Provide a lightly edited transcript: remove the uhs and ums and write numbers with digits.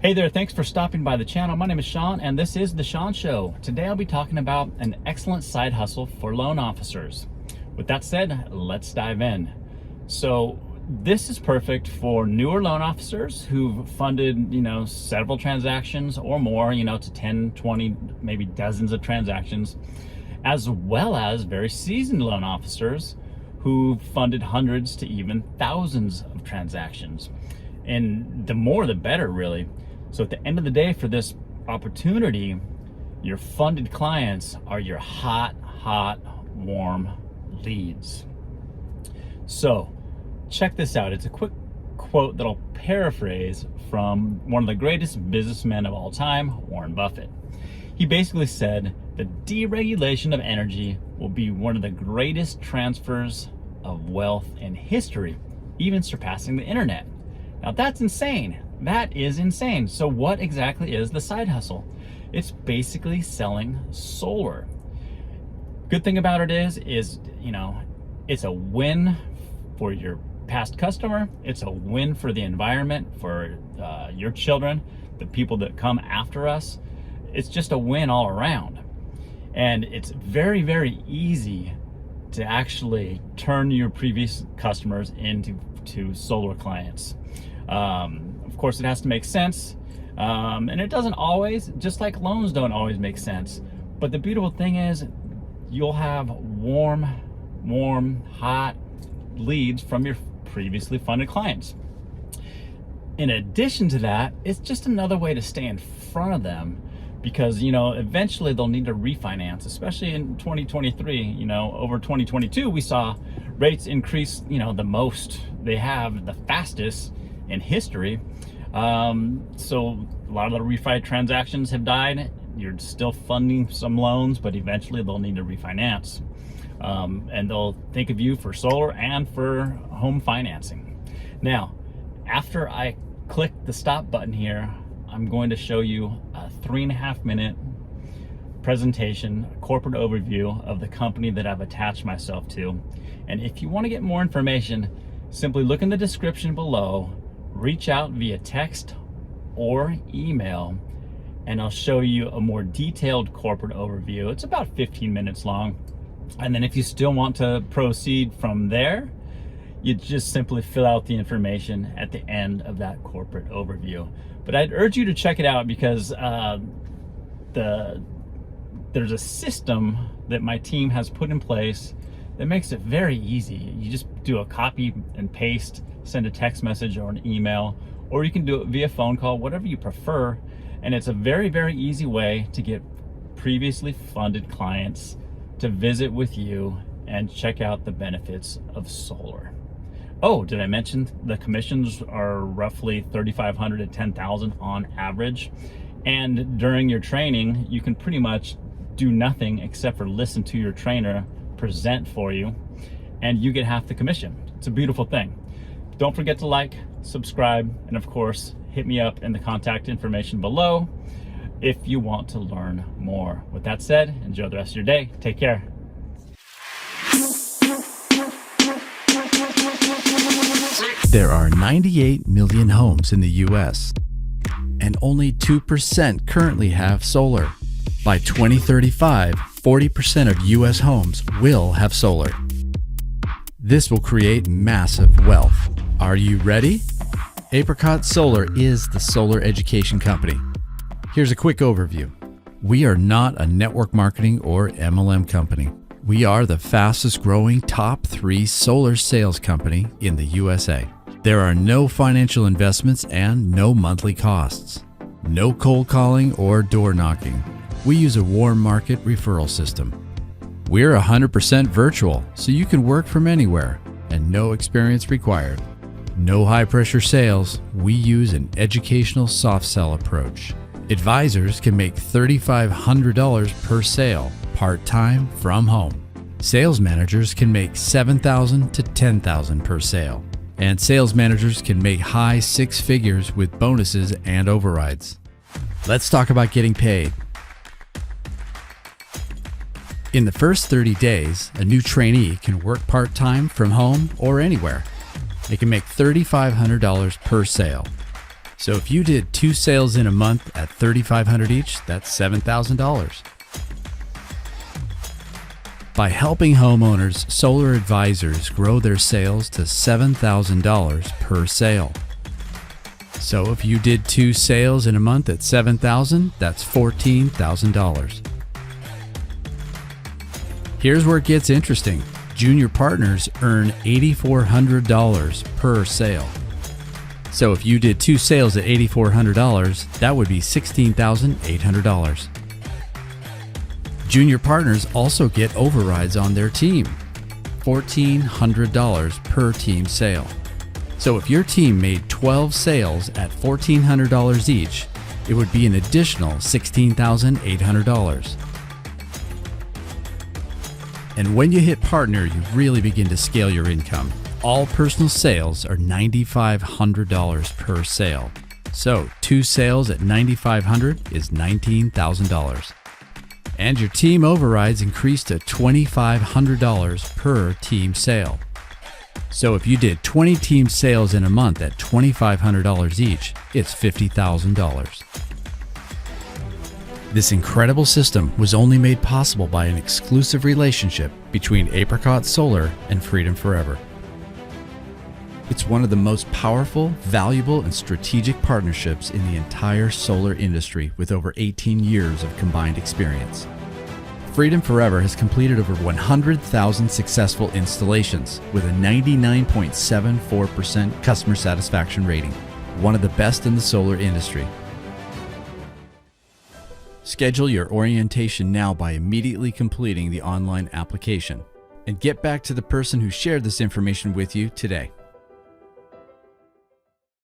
Hey there, thanks for stopping by the channel. My name is Shawn and this is the Shawn Show. Today I'll be talking about an excellent side hustle for loan officers. With that said, let's dive in. So this is perfect for newer loan officers who've funded, several transactions or more, to 10, 20, maybe dozens of transactions, as well as very seasoned loan officers who've funded hundreds to even thousands of transactions. And the more the better, really. So at the end of the day, for this opportunity, your funded clients are your hot, warm leads. So check this out. It's a quick quote that I'll paraphrase from one of the greatest businessmen of all time, Warren Buffett. He basically said, the deregulation of energy will be one of the greatest transfers of wealth in history, even surpassing the internet. Now that's insane. That is insane. So what exactly is the side hustle? It's basically selling solar. Good thing about it is, it's a win for your past customer. It's a win for the environment, for your children, the people that come after us. It's just a win all around. And it's very, very easy to actually turn your previous customers into solar clients. Of course, it has to make sense, and it doesn't always, just like loans don't always make sense. But the beautiful thing is you'll have warm, hot leads from your previously funded clients. In addition to that, it's just another way to stay in front of them, because eventually they'll need to refinance, especially in 2023. Over 2022 we saw rates increase the most they have, the fastest in history. So a lot of the refi transactions have died. You're still funding some loans, but eventually they'll need to refinance, and they'll think of you for solar and for home financing. Now, after I click the stop button here, I'm going to show you a 3.5-minute presentation, a corporate overview of the company that I've attached myself to. And if you want to get more information, simply look in the description below, reach out via text or email, and I'll show you a more detailed corporate overview. It's about 15 minutes long. And then if you still want to proceed from there, you just simply fill out the information at the end of that corporate overview. But I'd urge you to check it out, because there's a system that my team has put in place that makes it very easy. You just do a copy and paste, send a text message or an email, or you can do it via phone call, whatever you prefer. And it's a very, very easy way to get previously funded clients to visit with you and check out the benefits of solar. Oh, did I mention the commissions are roughly $3,500 to $10,000 on average? And during your training, you can pretty much do nothing except for listen to your trainer present for you, and you get half the commission. It's a beautiful thing. Don't forget to like, subscribe, and of course, hit me up in the contact information below if you want to learn more. With that said, enjoy the rest of your day. Take care. There are 98 million homes in the US, and only 2% currently have solar. By 2035, 40% of US homes will have solar. This will create massive wealth. Are you ready? Apricot Solar is the solar education company. Here's a quick overview. We are not a network marketing or MLM company. We are the fastest growing top 3 solar sales company in the USA. There are no financial investments and no monthly costs. No cold calling or door knocking. We use a warm market referral system. We're 100% virtual, so you can work from anywhere and no experience required. No high pressure sales. We use an educational soft sell approach. Advisors can make $3,500 per sale, part-time from home. Sales managers can make $7,000 to $10,000 per sale. And sales managers can make high 6 figures with bonuses and overrides. Let's talk about getting paid. In the first 30 days, a new trainee can work part-time from home or anywhere. They can make $3,500 per sale. So if you did 2 sales in a month at $3,500 each, that's $7,000. By helping homeowners, Solar Advisors grow their sales to $7,000 per sale. So if you did 2 sales in a month at $7,000, that's $14,000. Here's where it gets interesting. Junior partners earn $8,400 per sale. So if you did 2 sales at $8,400, that would be $16,800. Junior partners also get overrides on their team, $1,400 per team sale. So if your team made 12 sales at $1,400 each, it would be an additional $16,800. And when you hit partner, you really begin to scale your income. All personal sales are $9,500 per sale. So 2 sales at $9,500 is $19,000. And your team overrides increase to $2,500 per team sale. So if you did 20 team sales in a month at $2,500 each, it's $50,000. This incredible system was only made possible by an exclusive relationship between Apricot Solar and Freedom Forever. It's one of the most powerful, valuable, and strategic partnerships in the entire solar industry with over 18 years of combined experience. Freedom Forever has completed over 100,000 successful installations with a 99.74% customer satisfaction rating, one of the best in the solar industry. Schedule your orientation now by immediately completing the online application and get back to the person who shared this information with you today.